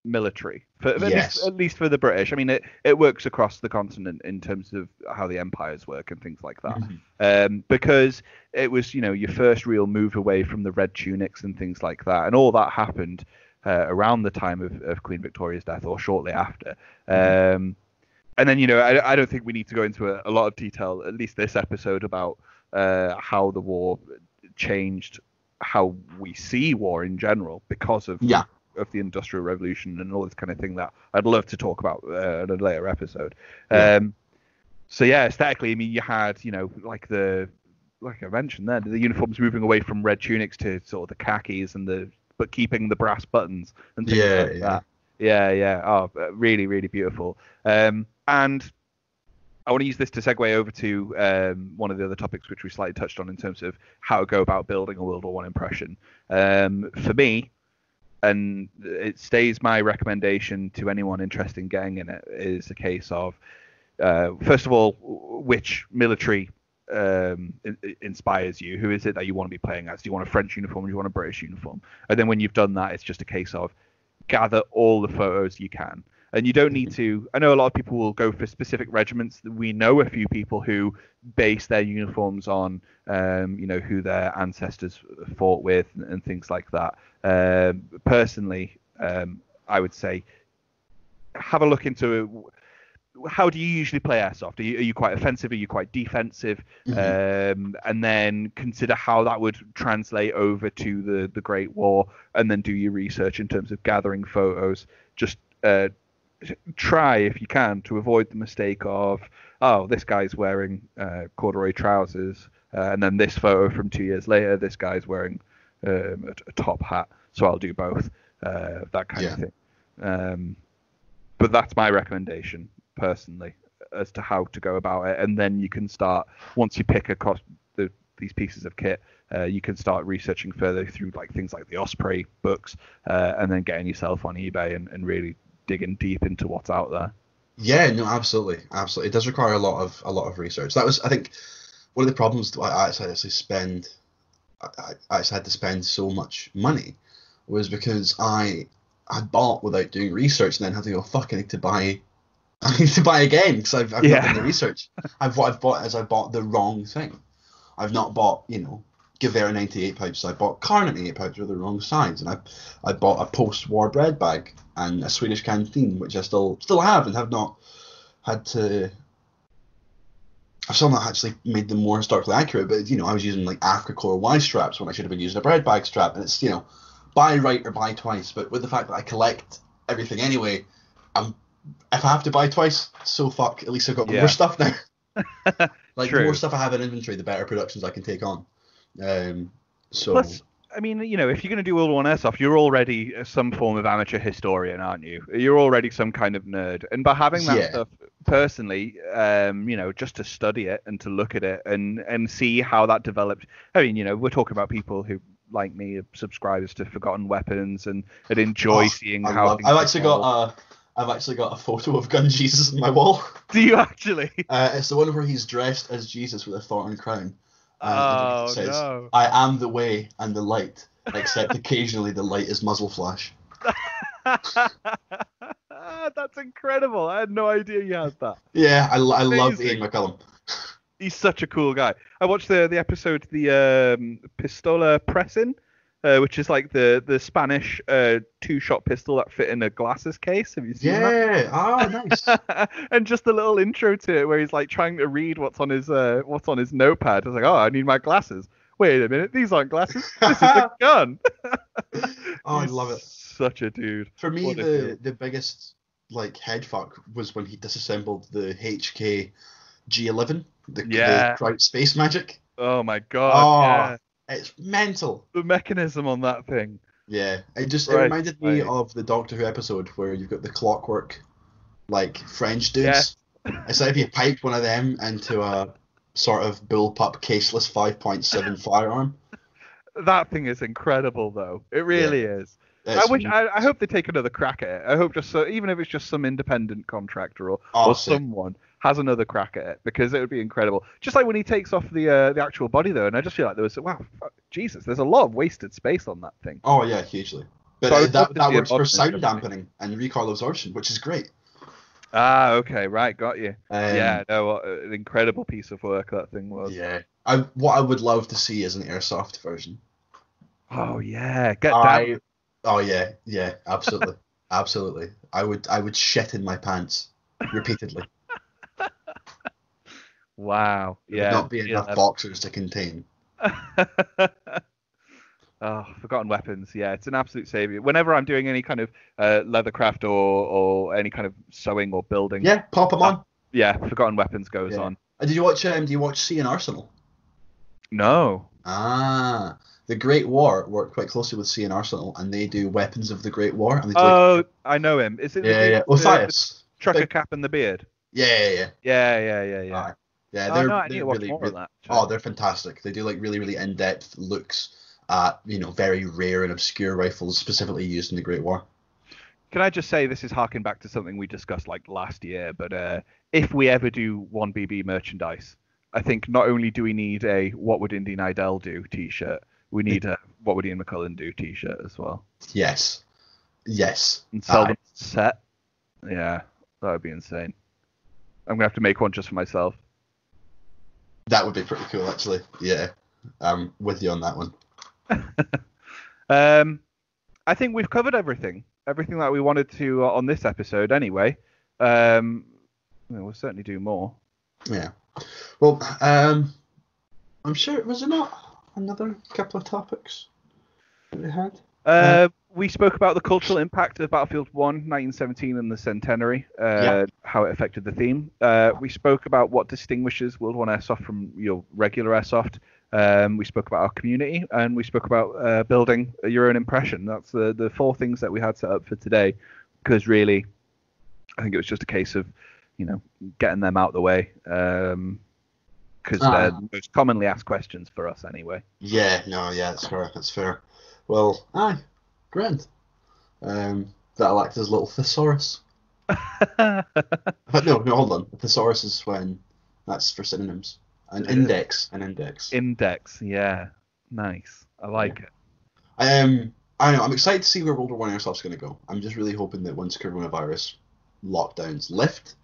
military, at least for the British. I mean, it works across the continent in terms of how the empires work and things like that. Because it was, your first real move away from the red tunics and things like that, and all that happened around the time of Queen Victoria's death or shortly after. And then, I don't think we need to go into a lot of detail, at least this episode, about how the war changed how we see war in general because of the Industrial Revolution and all this kind of thing that I'd love to talk about in a later episode. So yeah, aesthetically, I mean, you had, like I mentioned there, the uniforms moving away from red tunics to sort of the khakis but keeping the brass buttons and things like that. Yeah. Oh, really, really beautiful. And I want to use this to segue over to one of the other topics which we slightly touched on in terms of how to go about building a World War I impression. For me, and it stays my recommendation to anyone interested in getting in it is a case of, first of all, which military inspires you? Who is it that you want to be playing as? Do you want a French uniform? Do you want a British uniform? And then when you've done that, it's just a case of gather all the photos you can. And you don't need to. I know a lot of people will go for specific regiments. We know a few people who base their uniforms on, who their ancestors fought with and things like that. Personally, I would say have a look into how do you usually play airsoft? Are you quite offensive? Are you quite defensive? And then consider how that would translate over to the Great War, and then do your research in terms of gathering photos. Just try, if you can, to avoid the mistake of, oh, this guy's wearing corduroy trousers, and then this photo from 2 years later, this guy's wearing a top hat, so I'll do both, that kind of thing. But that's my recommendation, personally, as to how to go about it. And then you can start, once you pick across these pieces of kit, you can start researching further through things like the Osprey books, and then getting yourself on eBay and really digging deep into what's out there. Yeah, no, absolutely. It does require a lot of research. That was, I think, one of the problems that I actually had to spend so much money was because I bought without doing research, and then had to go, fuck, I need to buy again because I've not done the research. I've bought the wrong thing. I've not bought, Gavera 98 pouches. I bought Car 98 pouches with the wrong size, and I bought a post-war bread bag and a Swedish canteen, which I still have and have not had to. I've still not actually made them more historically accurate, but I was using Africa Corps Y straps when I should have been using a bread bag strap, and it's buy right or buy twice. But with the fact that I collect everything anyway, if I have to buy twice, so fuck. At least I've got more stuff now. The more stuff I have in inventory, the better productions I can take on. Plus, I mean, if you're going to do World War I Airsoft, you're already some form of amateur historian, aren't you? You're already some kind of nerd. And by having that stuff personally, just to study it and to look at it and see how that developed. I mean, we're talking about people who, like me, are subscribers to Forgotten Weapons and enjoy seeing how. I've actually got a photo of Gun Jesus on my wall. Do you actually? It's the one where he's dressed as Jesus with a thorn crown. And it says, no. I am the way and the light, except occasionally the light is muzzle flash. That's incredible. I had no idea you had that. Yeah, I love Ian McCullum. He's such a cool guy. I watched the episode, the Pistola Pressing, which is like the Spanish two-shot pistol that fit in a glasses case. Have you seen that? Yeah. Oh, nice. And just the little intro to it where he's trying to read what's on his notepad. I was like, oh, I need my glasses. Wait a minute, these aren't glasses. This is a gun. I love it. Such a dude. For me, the biggest head fuck was when he disassembled the HK G11, the Kraut Space Magic. Oh my god. It's mental. The mechanism on that thing. Yeah, it reminded me of the Doctor Who episode where you've got the clockwork, French dudes. Yeah. It's like if you pipe one of them into a sort of bullpup caseless 5.7 firearm. That thing is incredible, though. It really is. I hope they take another crack at it. I hope even if it's just some independent contractor or someone has another crack at it, because it would be incredible. Just like when he takes off the actual body, though, and I just feel like there was Jesus, there's a lot of wasted space on that thing. Oh yeah, hugely. But that works for sound dampening and recoil absorption, which is great. Ah, okay, right, got you. An incredible piece of work that thing was. Yeah, what I would love to see is an airsoft version. Oh yeah, Oh yeah, absolutely, absolutely. I would shit in my pants repeatedly. Wow. There would not be enough boxers to contain. Oh, Forgotten Weapons. Yeah, it's an absolute savior. Whenever I'm doing any kind of leathercraft or any kind of sewing or building. Yeah, pop them on. Yeah, Forgotten Weapons goes on. Did you watch Sea and Arsenal? No. The Great War work quite closely with Sea and Arsenal, and they do Weapons of the Great War. And they do I know him. Is it? Yeah. Matthias. The trucker cap and the beard. Yeah. Yeah, they're I need to watch really, more of that. Oh, they're fantastic. They do really, really in-depth looks at very rare and obscure rifles specifically used in the Great War. Can I just say this is harking back to something we discussed like last year, but if we ever do 1BB merchandise, I think not only do we need a "What would Indy Nidell do" T-shirt, we need a "What would Ian McCullen do" T-shirt as well. Yes. And sell them set. Yeah, that would be insane. I'm gonna have to make one just for myself. That would be pretty cool, actually. Yeah, I'm with you on that one. I think we've covered everything that we wanted to on this episode. Anyway, we'll certainly do more. Yeah. Well, I'm sure, was there not another couple of topics that we had? We spoke about the cultural impact of Battlefield 1, 1917 and the centenary, how it affected the theme. We spoke about what distinguishes World War I Airsoft from your regular Airsoft. We spoke about our community, and we spoke about building your own impression. That's the 4 things that we had set up for today, because really, I think it was just a case of, getting them out the way, because they're the most commonly asked questions for us anyway. Yeah, that's fair. Well, aye, grand. That'll act as a little thesaurus. But no, hold on. A thesaurus is when, that's for synonyms. An index. Index, yeah. Nice. I like it. I know. I'm excited to see where World War I Airsoft's going to go. I'm just really hoping that once coronavirus lockdowns lift,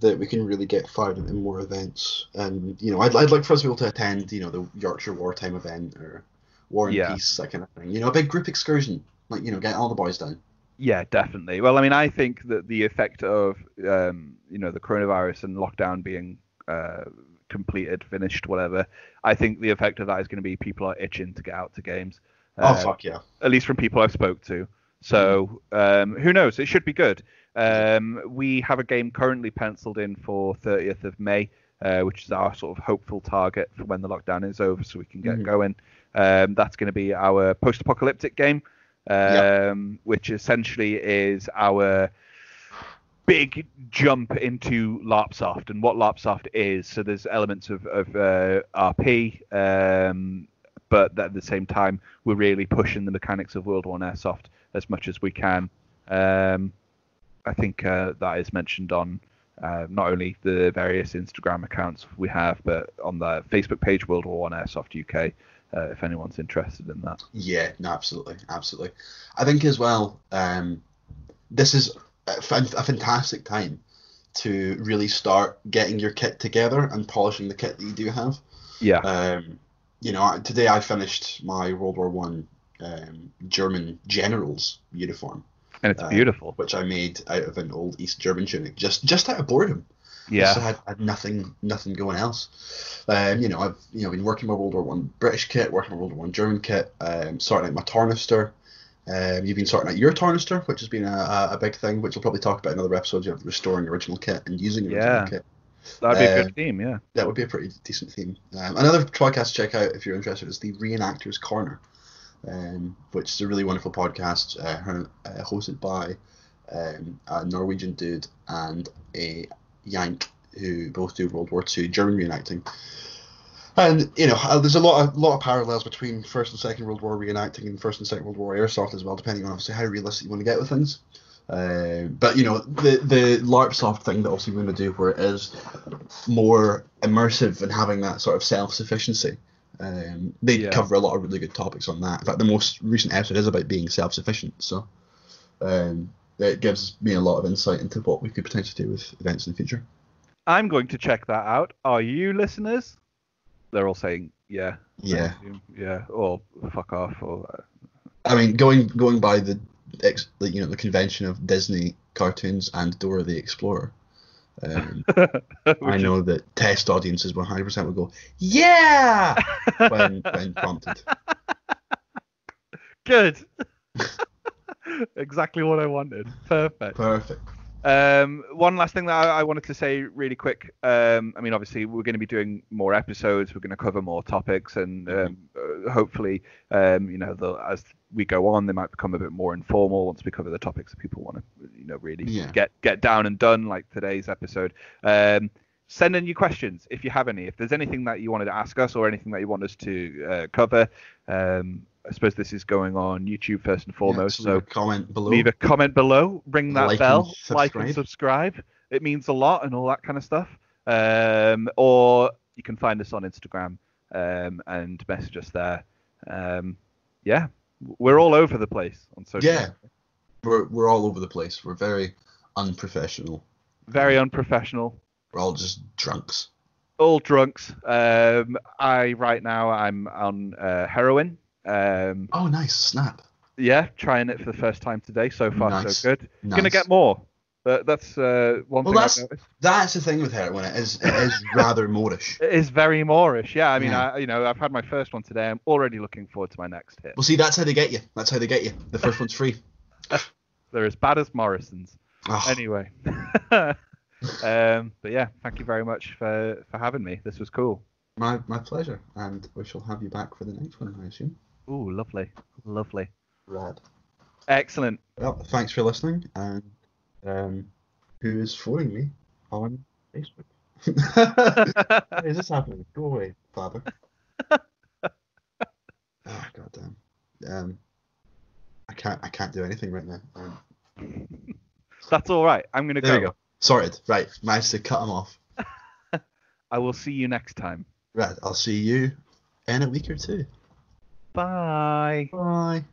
that we can really get fired into more events. And, I'd like for us to be able to attend, the Yorkshire Wartime event or War and Peace, that kind of thing. A big group excursion. Like, get all the boys down. Yeah, definitely. Well, I mean, I think that the effect of, the coronavirus and lockdown being completed, finished, whatever, I think the effect of that is going to be people are itching to get out to games. Fuck yeah. At least from people I've spoke to. So, who knows? It should be good. We have a game currently penciled in for 30th of May, which is our sort of hopeful target for when the lockdown is over so we can get going. That's going to be our post-apocalyptic game, which essentially is our big jump into LARPsoft and what LARPsoft is. So there's elements of RP, but at the same time, we're really pushing the mechanics of World War Airsoft as much as we can. I think that is mentioned on not only the various Instagram accounts we have, but on the Facebook page, World War I Airsoft UK, if anyone's interested in that. Yeah, no, absolutely. I think as well, this is a fantastic time to really start getting your kit together and polishing the kit that you do have. Yeah. Today I finished my World War One German general's uniform. And it's beautiful. Which I made out of an old East German tunic, just out of boredom. Yeah. So I had nothing going else. I've been working my World War One British kit, working my World War One German kit, sorting out my tornister. You've been sorting out your tornister, which has been a big thing, which we'll probably talk about in another episode. You have restoring the original kit and using the original kit. That'd be a good theme, yeah. That would be a pretty decent theme. Another podcast to check out if you're interested is the Reenactors Corner, which is a really wonderful podcast hosted by a Norwegian dude and a Yank who both do World War II German reenacting. And there's a lot of parallels between First and Second World War reenacting and First and Second World War airsoft as well, depending on obviously how realistic you want to get with things. But the LARPsoft thing that obviously we're going to do, where it is more immersive and having that sort of self-sufficiency. They cover a lot of really good topics on that. In fact, the most recent episode is about being self-sufficient, so it gives me a lot of insight into what we could potentially do with events in the future. I'm going to check that out. Are you listeners? They're all saying yeah, or fuck off, or. I mean, going by the convention of Disney cartoons and Dora the Explorer. I know that test audiences 100% will go, yeah, when prompted. Good. Exactly what I wanted. Perfect. One last thing that I wanted to say really quick. I mean, obviously, we're going to be doing more episodes. We're going to cover more topics, and hopefully, as we go on, they might become a bit more informal once we cover the topics that people want to, really get down and done, like today's episode. send in your questions if you have any. If there's anything that you wanted to ask us or anything that you want us to cover, I suppose this is going on YouTube first and foremost. So leave a comment below. Leave a comment below. Ring that Like bell. and Like and subscribe. It means a lot and all that kind of stuff. Or you can find us on Instagram and message us there. Yeah, we're all over the place on social media. We're all over the place. We're very unprofessional. Very unprofessional. We're all just drunks. All drunks. Right now I'm on heroin. Oh, nice. Snap. Yeah, trying it for the first time today. So far, Nice. so good. Nice. Gonna get more. That's one thing I've noticed. That's the thing with heroin. It is rather moreish. It is very moreish. Yeah, I mean, Yeah. I've had my first one today. I'm already looking forward to my next hit. Well, see, that's how they get you. The first one's free. They're as bad as Morrison's. Oh. Anyway. But yeah, thank you very much for having me. This was cool. My pleasure. And we shall have you back for the next one, I assume. Ooh, lovely. Lovely. Rad. Excellent. Well, thanks for listening. And who is phoning me on Facebook? Why is this happening? Go away, father. Oh, goddamn. I can't do anything right now. That's all right. I'm gonna go. There we go. Sorted. Right. Managed to cut him off. I will see you next time. Right. I'll see you in a week or two. Bye. Bye.